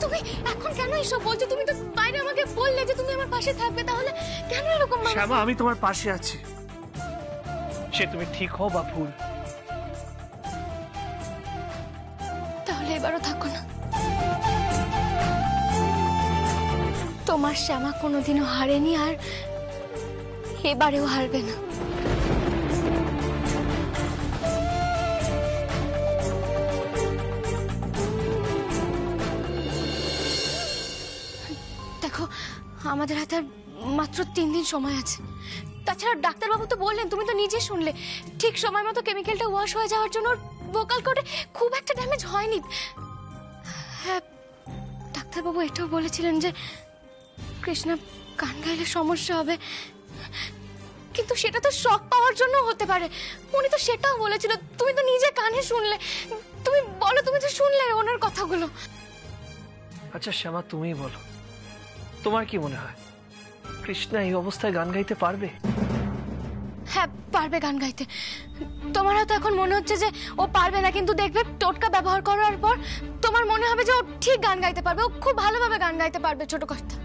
তুমি এখন কেন এসব বলছো? তুমি তো বাইরে আমাকে বললে যে তুমি আমার পাশে থাকবে, তাহলে কেন এরকম? শ্যামা, আমি তোমার পাশে আছি, সে তুমি ঠিক হও বা ভুল। তাহলে এবারও থাকো না। তোমার শ্যামা কোনোদিনও হারেনি, আর এবারেও হারবে না। দেখো, আমাদের হাতে আর মাত্র 3 দিন সময় আছে। তাছাড়া ডাক্তারবাবু তো বললেন, তুমি তো নিজে শুনলে, ঠিক সময় মতো কেমিক্যালটা ওয়াশ হয়ে যাওয়ার জন্য ভোকাল কর্ডে খুব একটা ড্যামেজ হয়নি। হ্যাঁ, ডাক্তারবাবু এটাও বলেছিলেন যে কৃষ্ণা গান গাইলে সমস্যা হবে, কিন্তু সেটা তো শক পাওয়ার জন্য হতে পারে। উনি তো সেটাও বলেছিল, তুমি তো নিজে কানে শুনলে। তুমি বলো, তুমি তো শুনলে ওনার কথাগুলো। আচ্ছা শ্যামা, তুমি বলো, তোমার কি মনে হয় কৃষ্ণা এই অবস্থায় গান গাইতে পারবে? হ্যাঁ, পারবে গান গাইতে। তোমার হয়তো এখন মনে হচ্ছে যে ও পারবে না, কিন্তু দেখবে টোটকা ব্যবহার করার পর তোমার মনে হবে যে ও ঠিক গান গাইতে পারবে, ও খুব ভালোভাবে গান গাইতে পারবে। ছোট কথা,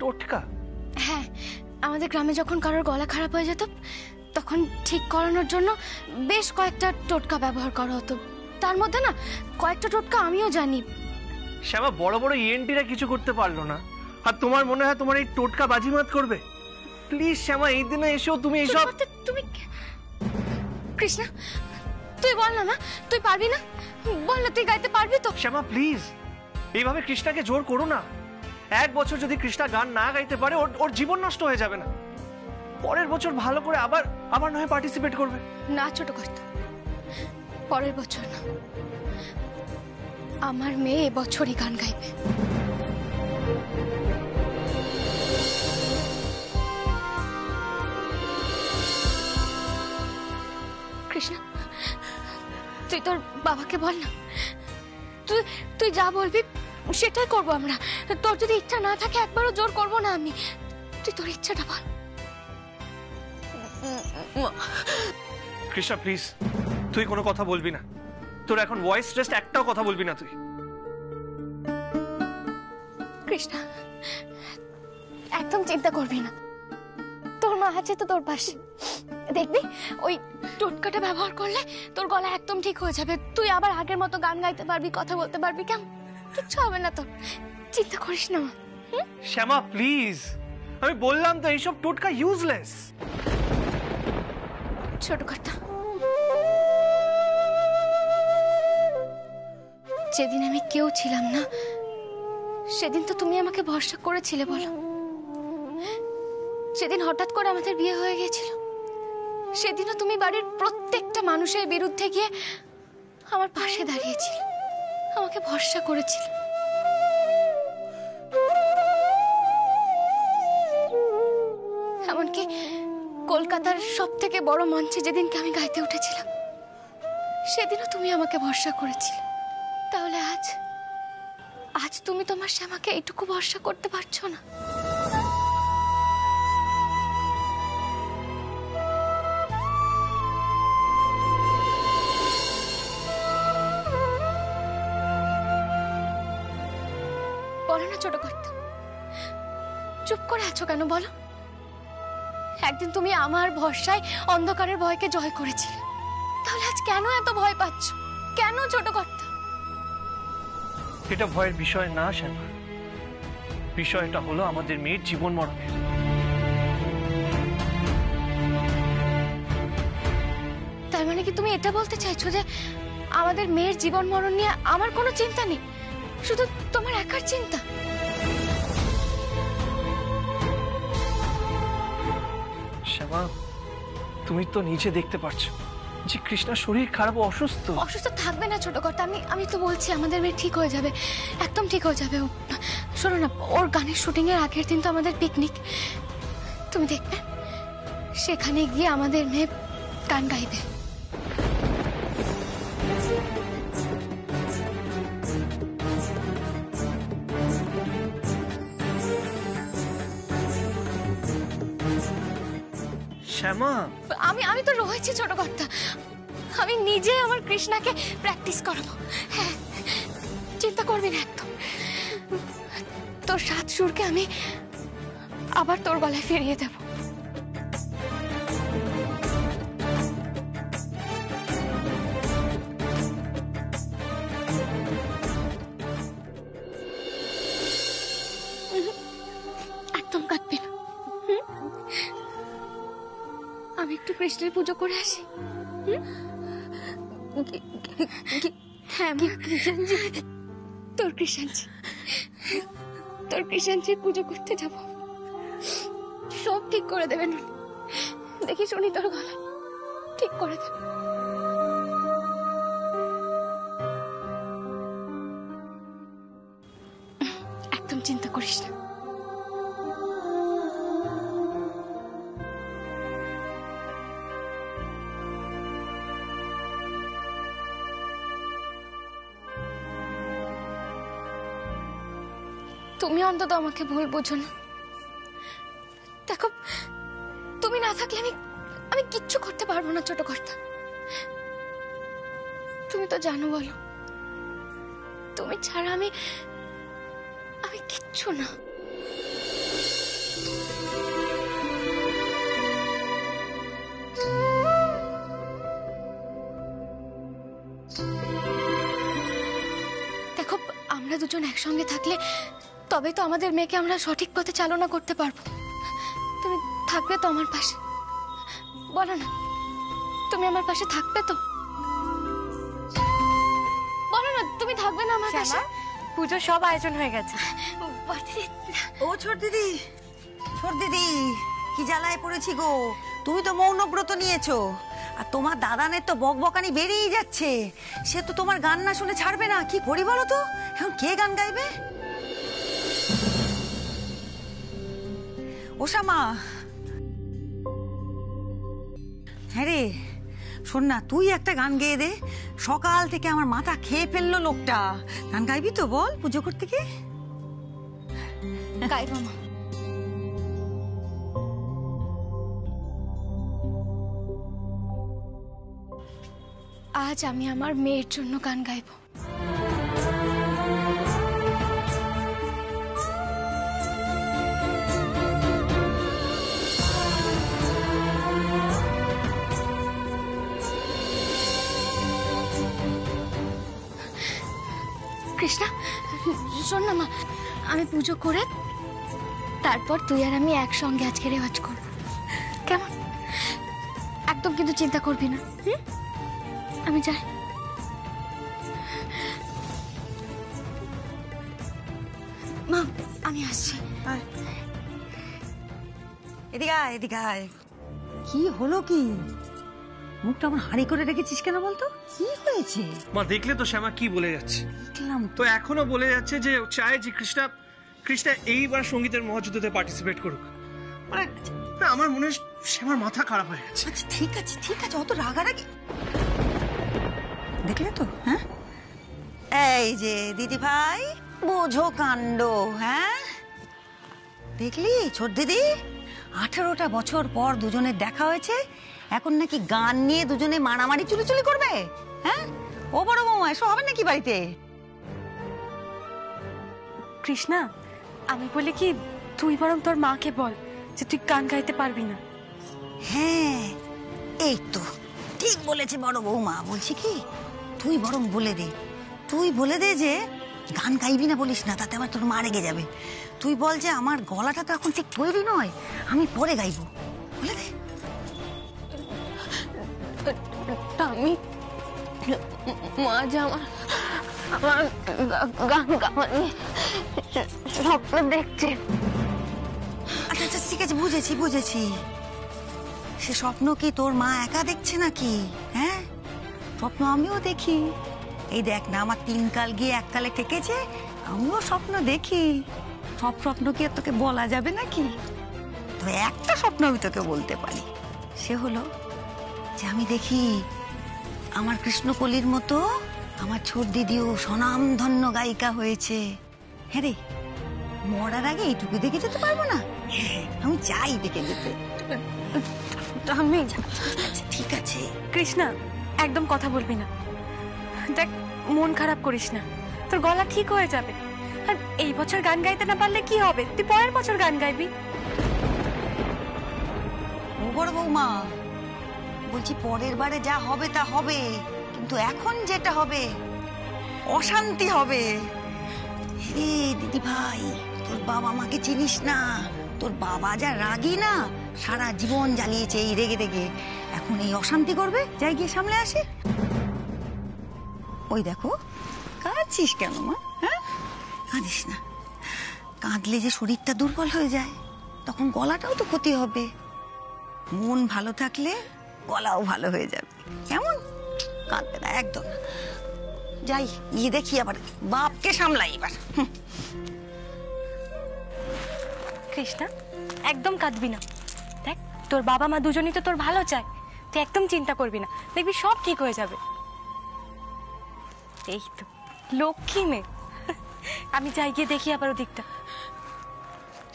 টোটকা? হ্যাঁ, আমাদের গ্রামে যখন কারোর গলা খারাপ হয়ে যেত, তখন ঠিক করানোর জন্য বেশ কয়েকটা টোটকা ব্যবহার করা হতো। তার মধ্যে না কয়েকটা টোটকা আমিও জানি। শ্যামা, বড় বড় ইএনটিরা কিছু করতে পারলো না, আর তোমার মনে হয় তোমার এই টোটকা বাজিমাত করবে? প্লিজ শ্যামা, এই দিনে এসেও তুমি এইসব। তুমি কৃষ্ণা, তুই বল না, মা, তুই পারবি না? বল না, তুই গাইতে পারবি তো? শ্যামা প্লিজ, এইভাবে কৃষ্ণাকে জোর করো না। 1 বছর যদি কৃষ্ণা গান না গাইতে পারে, ওর জীবন নষ্ট হয়ে যাবে না? পরের বছর ভালো করে আবার নয় পার্টিসিপেট করবে। না ছোট কথা, পরের বছর না, আমার মেয়ে এবছরই গান গাইবে। কৃষ্ণা, তুই তোর বাবাকে বল না। তুই যা বলবি সেটাই করবো আমরা। তোর যদি ইচ্ছা না থাকে, একবারও জোর করবো না আমি। তুই তোর ইচ্ছাটা বল। কৃষ্ণা প্লিজ, তুই কোনো কথা বলবি না। তোর এখন ভয়েস রেস্ট, একটাও কথা বলবি না তুই। কৃষ্ণা, একদম চিন্তা করবি না, তোর মা আছে তো তোর পাশে। দেখবি ওই টোটকাটা ব্যবহার করলে তোর গলা একদম ঠিক হয়ে যাবে। তুই আবার আগের মতো গান গাইতে পারবি, কথা বলতে পারবি। কেমন? কিচ্ছু হবে না তোর, চিন্তা করিস না। শ্যামা প্লিজ, আমি বললাম তো এইসব টোটকা ইউজলেস। ছোট কথা, যেদিন আমি কেউ ছিলাম না, সেদিন তো তুমি আমাকে ভরসা করেছিলে, বলো? সেদিন হঠাৎ করে আমাদের বিয়ে হয়ে গিয়েছিল, সেদিনও তুমি বাড়ির প্রত্যেকটা মানুষের বিরুদ্ধে গিয়ে আমার পাশে দাঁড়িয়েছিলে, আমাকে ভরসা করেছিলে। এমনকি কলকাতার সবথেকে বড় মঞ্চে যেদিনকে আমি গাইতে উঠেছিলাম, সেদিনও তুমি আমাকে ভরসা করেছিলে। তাহলে আজ তুমি তোমার শ্যামাকে এইটুকু ভরসা করতে পারছো না? বলো না ছোট কর্তা, চুপ করে আছো কেন বলো? একদিন তুমি আমার ভরসায় অন্ধকারের ভয়কে জয় করেছিলে, তাহলে আজ কেন এত ভয় পাচ্ছ? কেন ছোট কর্তা? এটা ভয়ের বিষয় না শ্যামা, বিষয়টা হলো আমাদের মেয়ের জীবন মরণের। তার মানে কি তুমি এটা বলতে চাইছো যে আমাদের মেয়ের জীবন মরণ নিয়ে আমার কোনো চিন্তা নেই, শুধু তোমার একার চিন্তা? শ্যামা, তুমি তো নিজে দেখতে পারছো যে কৃষ্ণার শরীর খারাপ, অসুস্থ। অসুস্থ থাকবে না ছোট কর্তা, আমি তো বলছি আমাদের মেয়ে ঠিক হয়ে যাবে, একদম ঠিক হয়ে যাবে। শোনো না, ওর গানের শুটিং এর আগের দিন তো আমাদের পিকনিক, তুমি দেখবে সেখানে গিয়ে আমাদের মেয়ে গান গাইবে। শ্যামা, আমি আমি তো রয়েছি ছোট কর্তা, আমি নিজে আমার কৃষ্ণাকে প্র্যাকটিস করাবো। হ্যাঁ, চিন্তা করবি না একদম। তোর 7 সুরকে আমি আবার তোর গলায় ফিরিয়ে দেব। একদম কাঁদবি না। আমি একটু কৃষ্ণের পুজো করে আসি। হ্যাঁ, তোর কৃষ্ণাঞ্জির পুজো করতে যাব। সব ঠিক করে দেবেন, দেখি শুনি তোর গলা ঠিক করে দেবে। একদম চিন্তা করিস না। তুমি অন্তত আমাকে ভুল বোঝো না। দেখো, তুমি না থাকলে আমি কিচ্ছু করতে পারবো না ছোট কর্তা। তুমি তো জানো, বলো, তুমি ছাড়া আমি কিচ্ছু না। দেখো, আমরা দুজন একসঙ্গে থাকলে তবে তো আমাদের মেয়েকে আমরা সঠিক পথে চালনা করতে পারবো। তুমি থাকবে তো আমার পাশে? বলো না, তুমি আমার পাশে থাকবে তো? বলো না, তুমি থাকবে না আমার পাশে? পুজোর সব আয়োজন হয়ে গেছে। ও ছোট দিদি, কি জ্বালায় পড়েছি গো। তুমি তো মৌনব্রত নিয়েছো, আর তোমার দাদানের তো বকবকানি বেরিয়ে যাচ্ছে। সে তো তোমার গান না শুনে ছাড়বে না। কি করি বলো তো, এখন কে গান গাইবে? ওসামা, হ্যাঁ রে, শোন না, তুই একটা গান গেয়ে দে। সকাল থেকে আমার মাথা খেয়ে ফেললো লোকটা। গান গাইবি তো? বল, পুজো করতে গিয়ে গাইবো মা। আজ আমি আমার মেয়ের জন্য গান গাইবো। কৃষ্ণা, শোন না মা, আমি পুজো করে তারপর তুই আর আমি একসঙ্গে আজকে রেওয়াজ করব, কেমন? একদম কিন্তু চিন্তা করবি না। আমি যাই। মা, আমি আসছি। এদিকে আয়, এদিকে আয়। কি হলো কি? মুখটা আমার হাঁড়ি করে রেখেছিস কেন বলতো? কি হয়েছে? মা দেখলে তো শ্যামা কি বলে যাচ্ছে। দেখলাম তো এখনো বলে যাচ্ছে যে চায় যে কৃষ্ণা এইবার সঙ্গীতের মহাযুদ্ধতে পার্টিসিপেট করুক। মানে না, আমার মনে হয় শ্যামার মাথা খারাপ হয়ে গেছে। আচ্ছা ঠিক আছে, অত রাগারাগি। দেখলে তো? হ্যাঁ, এই যে দিদি ভাই, বোঝো কাণ্ড। হ্যাঁ, দেখলি ছোট দিদি, 18টা বছর পর দুজনের দেখা হয়েছে, এখন নাকি গান নিয়ে দুজনে মারামারি চুলোচুলি করবে। হ্যাঁ, ও বড় বৌমা, এসব হবে নাকি বাড়িতে? কৃষ্ণা, আমি বলি কি, তুই বরং তোর মাকে বল যে তুই গান গাইতে পারবি না। হ্যাঁ, এই তো ঠিক বলেছে বড় বৌমা। বলছি কি, তুই বরং বলে দে যে গান গাইবি না বলিস না, তাতে আবার তোর মা রেগে যাবে। তুই বল যে আমার গলাটা তো এখন ঠিক তৈরি নয়, আমি পরে গাইবো। বলে দে। আমি মাঝে আমার গান গাওয়া নিয়ে স্বপ্ন দেখছে। আচ্ছা ঠিক আছে, বুঝেছি। সে স্বপ্ন কি তোর মা একা দেখছে নাকি? হ্যাঁ, স্বপ্ন আমিও দেখি। এই দেখ না, আমার 3 কাল গিয়ে 1 কালে ঠেকেছে। আমিও স্বপ্ন দেখি। সব স্বপ্ন কি আর তোকে বলা যাবে নাকি? তবে একটা স্বপ্ন আমি তোকে বলতে পারি, সে হলো যে আমি দেখি আমার কৃষ্ণকলির মতো আমার ছোট দিদিও স্বনামধন্য গায়িকা হয়েছে। হ্যাঁ রে, মরার আগে এইটুকু দেখে যেতে পারবো না? আমি চাই দেখে যেতে। আমি আচ্ছা ঠিক আছে। কৃষ্ণা একদম কথা বলবি না। দেখ মন খারাপ করিস না, তোর গলা ঠিক হয়ে যাবে। আর এই বছর গান গাইতে না পারলে কি হবে, তুই পরের বছর গান গাইবি। ও বড় বৌমা, বলছি পরের বারে যা হবে তা হবে, কিন্তু এখন যেটা হবে অশান্তি হবে। রে দিদি ভাই, তোর বাবা মাকে চিনিস না? তোর বাবা যা রাগী না, সারা জীবন জ্বালিয়েছে এই রেগে রেগে। এখন এই অশান্তি করবে, যাই গিয়ে সামলে আসে। ওই দেখো, কাঁদছিস কেন মা? হ্যাঁ, কাঁদিস না। কাঁদলে যে শরীরটা দুর্বল হয়ে যায়, তখন গলাটাও তো ক্ষতি হবে। মন ভালো থাকলে গলাও ভালো হয়ে যাবে। কেমন? কাঁদবে না একদম। যাই গিয়ে দেখি, আবার বাপকে সামলাই এবার। কৃষ্ণা একদম কাঁদবি না। দেখ তোর বাবা মা দুজনই তো তোর ভালো চায়, তুই একদম চিন্তা করবি না, দেখবি সব ঠিক হয়ে যাবে। এই তো লক্ষ্মী মেয়ে। আমি যাই গিয়ে দেখি আবার ওদিকটা।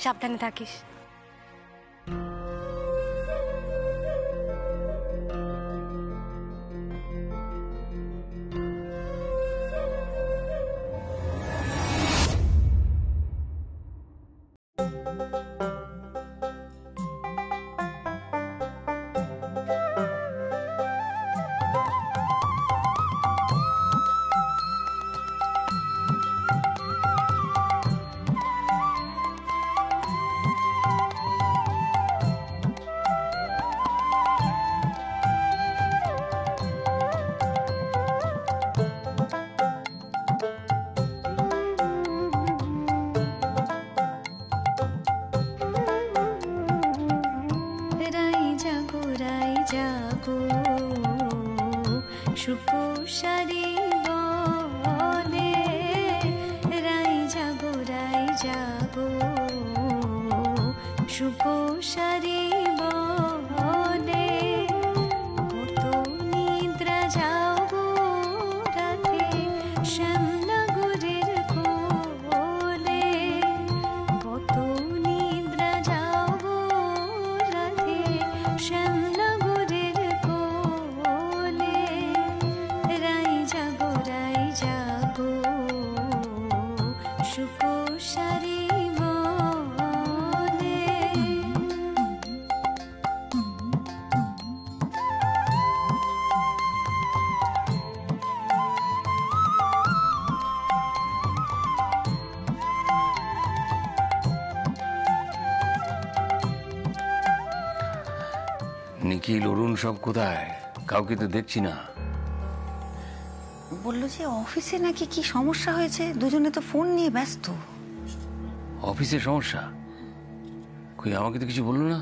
সাবধানে থাকিস। সুকোষারি বলে রাই জাগো সুকোষারি বলে কত নিদ্রা যাও গো রাতে শ্যামনগরের কোলে কত নিদ্রা যাও গো রাতে শ্যামনগরের কোলে রাই জাগো সুকোষারি বলে। নিখিল অরুণ সব কোথায়? কাউকে তো দেখছি না। বললো যে অফিসে নাকি কি সমস্যা হয়েছে, দুজনে তো ফোন নিয়ে ব্যস্ত। অফিসের সমস্যা? কই আমাকে তো কিছু বললো না।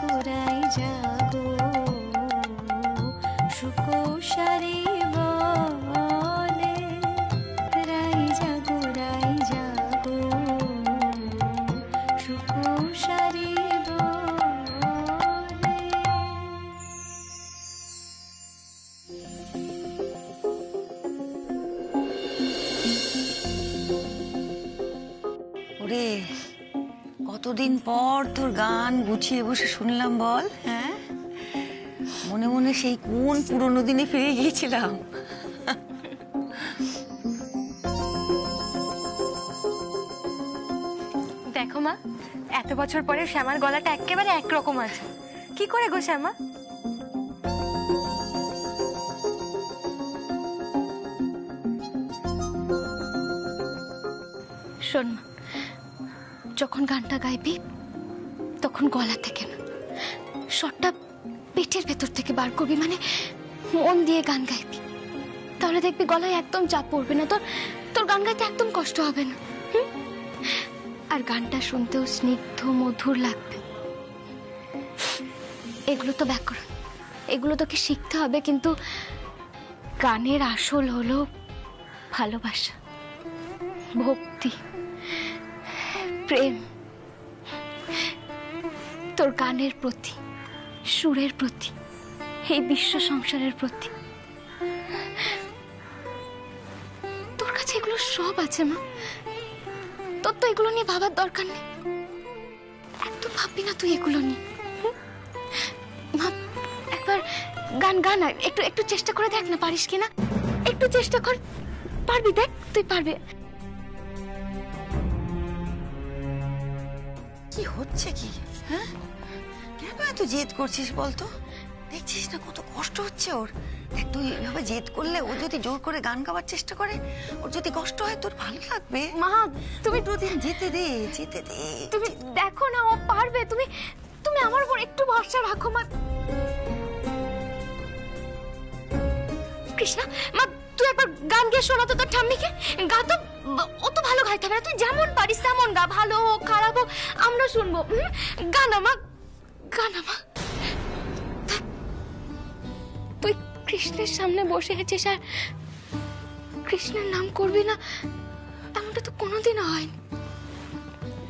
জাগো রাই জাগো সুকোষারে বলে রাই জাগো সুকোষারে বলে। ওরে কতদিন পর তোর গান গুছিয়ে বসে শুনলাম বল। হ্যাঁ, মনে মনে সেই কোন পুরোনো দিনে ফিরে গিয়েছিলাম। দেখো মা, এত বছর পরে শ্যামার গলাটা একেবারে একরকম আছে। কি করে গো শ্যামা? শোন মা, যখন গানটা গাইবি তখন গলা থেকে না, শটটা পেটের ভেতর থেকে বার করবি, মানে মন দিয়ে গান গাইবি। তাহলে দেখবি গলায় একদম চাপ পড়বে না, তোর গান গাইতে একদম কষ্ট হবে না। আর গানটা শুনতেও স্নিগ্ধ মধুর লাগবে। এগুলো তো ব্যাকরণ, এগুলো তোকে শিখতে হবে, কিন্তু গানের আসল হলো ভালোবাসা, ভক্তি, প্রেম। তোর গানের প্রতি, সুরের প্রতি, এই বিশ্ব সংসারের প্রতি। তোর কাছে এগুলো সব আছে মা, তোর তো এগুলো নিয়ে ভাবার দরকার নেই। একদম ভাববি না তুই এগুলো নিয়ে। মা, একবার গান গানা, একটু চেষ্টা করে দেখ না, পারিস কিনা একটু চেষ্টা কর। পারবি, দেখ তুই পারবি। কি হচ্ছে কি? হ্যাঁ, কেন এত জেদ করছিস বলতো? দেখছিস না কত কষ্ট হচ্ছে ওর। দেখ, তুই এভাবে জেদ করলে ও যদি জোর করে গান গাওয়ার চেষ্টা করে, ওর যদি কষ্ট হয় তোর ভালো লাগবে? মা, তুমি যেতে দে, যেতে দে। তুমি দেখো না ও পারবে। তুমি আমার উপর একটু ভরসা রাখো মা। কৃষ্ণা, মা তুই একবার গান গিয়ে শোনা তো তোর ঠাম্মিকে। গা তো অত ভালো গাইতে হবে না, তুই যেমন পারিস তেমন গা, ভালো হোক খারাপ হোক আমরা শুনবো। গানা মা, গানা মা। তুই কৃষ্ণের সামনে বসে আছিস আর কৃষ্ণের নাম করবি না, এমনটা তো কোনোদিনও হয়নি।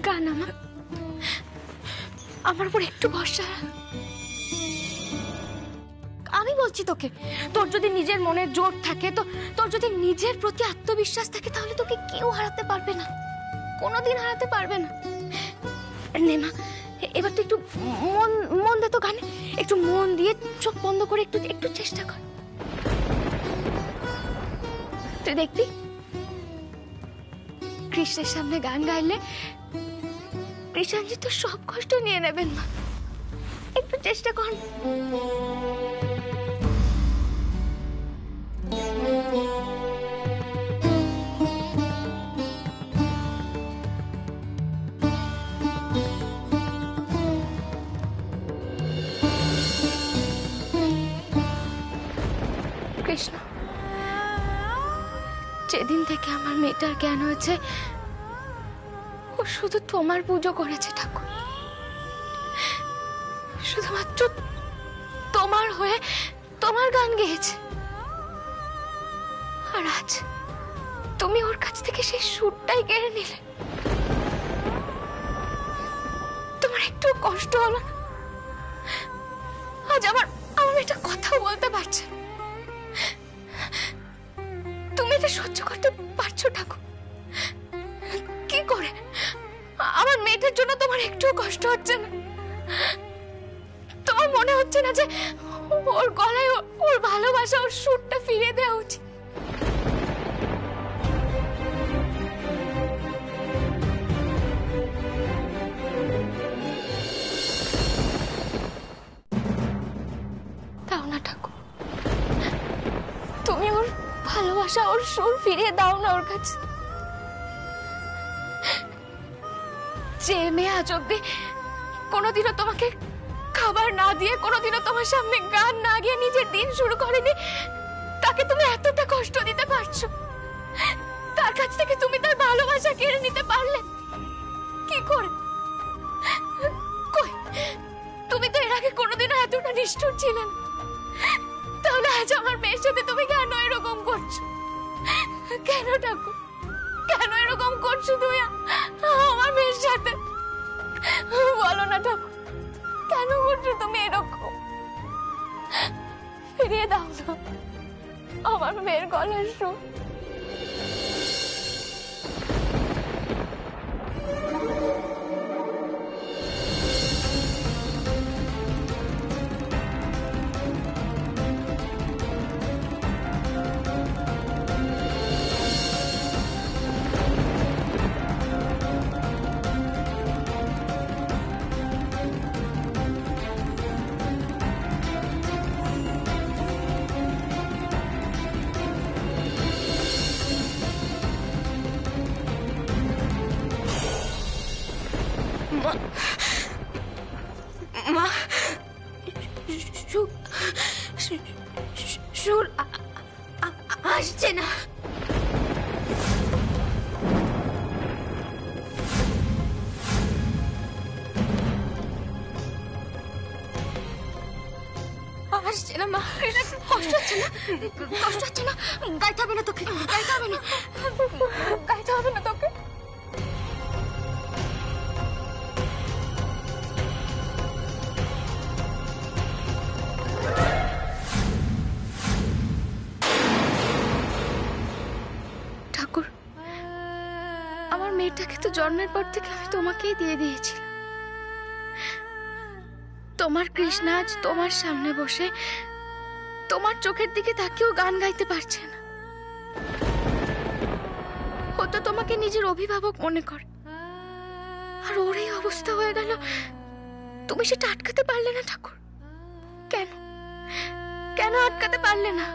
গানা মা, আমার উপর একটু ভরসা। আমি বলছি তোকে, তোর যদি নিজের মনে জোর থাকে, তো তোর যদি নিজের প্রতি আত্মবিশ্বাস থাকে, তাহলে তোকে কেউ হারাতে পারবে না, কোনোদিন হারাতে পারবে না। নে মা, এবার তুই একটু মন দে তো গানে, একটু মন দিয়ে চোখ বন্ধ করে একটু চেষ্টা কর। তুই দেখবি কৃষ্ণের সামনে গান গাইলে কৃষ্ণজি তো সব কষ্ট নিয়ে নেবেন মা। একটু চেষ্টা কর। কৃষ্ণ, যেদিন থেকে আমার মেয়েটার জ্ঞান হয়েছে, ও শুধু তোমার পুজো করেছে ঠাকুর। শুধুমাত্র তোমার হয়ে তোমার গান গেয়েছে। আর আজ তুমি ওর কাছ থেকে সেই সুরটাই কেড়ে নিলে। তোমার একটু কষ্ট হলো না? আজ আমার মেয়েটা কথা বলতে পারছে। তুমি এটা সহ্য করতে পারছো ঠাকুর? কি করে? আমার মেয়েটার জন্য তোমার একটু কষ্ট হচ্ছে না? তোমার মনে হচ্ছে না যে ওর গলায় ওর ভালোবাসা, ওর সুরটা ফিরিয়ে দেওয়া উচিত? দাও না ঠাকুর, তুমি ওর ভালোবাসা, ওর সুর ফিরিয়ে দাও না ওর কাছে। যে মেয়ে আজ অব্দি কোনোদিনও তোমাকে খাবার না দিয়ে, কোনোদিনও তোমার সামনে গান না গিয়ে নিজের দিন শুরু করেনি, তাকে তুমি এতটা কষ্ট দিতে পারছো? তার কাছ থেকে তুমি তার ভালোবাসা কেড়ে নিতে পারলে কি করে? কই, তুমি তো এর আগে কোনোদিনও এতটা নিষ্ঠুর ছিলে না। তাহলে আজ আমার মেয়ের সাথে তুমি কেন এরকম করছো? কেন ঠাকুর, কেন এরকম করছো তুমি আমার মেয়ের সাথে? বলো না ঠাকুর, কেন করছো তুমি এরকম? ফিরিয়ে দাও না আমার মেয়ের গলার সুর। মা, সুর আসছে না। আসছে না মা, কষ্ট হচ্ছে না? কষ্ট হচ্ছে না? গাইতে হবে না তোকে, গাইতে হবে না, গাইতে হবে না তোকে। ঠাকুর, আমার মেয়েটাকে তো জন্মের পর থেকে আমি তোমাকেই দিয়ে দিয়েছিলাম। তোমার কৃষ্ণা আজ তোমার সামনে বসে তোমার চোখের দিকে তাকিয়েও গান গাইতে পারছে না। ও তো তোমাকে নিজের অভিভাবক মনে করে, আর ওর এই অবস্থা হয়ে গেল, তুমি সেটা আটকাতে পারলে না ঠাকুর? কেন, কেন আটকাতে পারলে না?